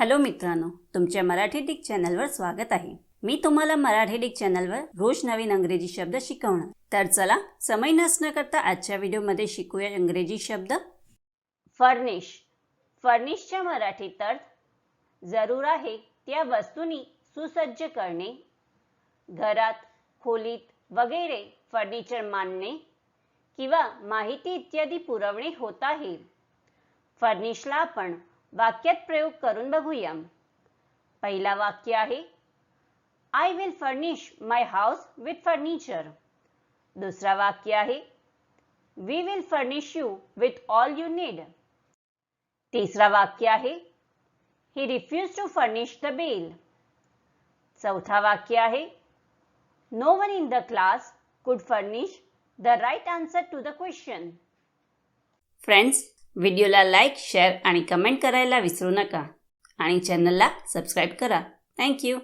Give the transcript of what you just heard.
Hello मित्रांनो, तुमच्या Marathi Dick चॅनलवर स्वागत आहे। मी तुम्हाला मराठी डिक चॅनलवर रोज नवीन इंग्रजी शब्द शिकवणार। तर चला समय नष्ट न करता आजच्या व्हिडिओमध्ये शिकूया इंग्रजी शब्द। फर्निश। फर्निशचा मराठीत अर्थ जरूर आहे त्या वस्तूंनी सुसज्ज करणे, घरात, खोलीत वगैरे फर्निचर मांडणे किंवा माहिती इत्यादी पुरवणे होत आहे। फर्निशला आपण वाक्यात प्रयोग करून बघूया। पहिला वाक्य आहे I will furnish my house with furniture। दुसरा वाक्य आहे We will furnish you with all you need। तिसरा वाक्य आहे He refused to furnish the bill। चौथा वाक्य आहे No one in the class could furnish the right answer to the question। Friends, व्हिडिओला लाईक, शेअर आणि कमेंट करायला विसरू नका आणि चॅनलला सबस्क्राईब करा। Thank you.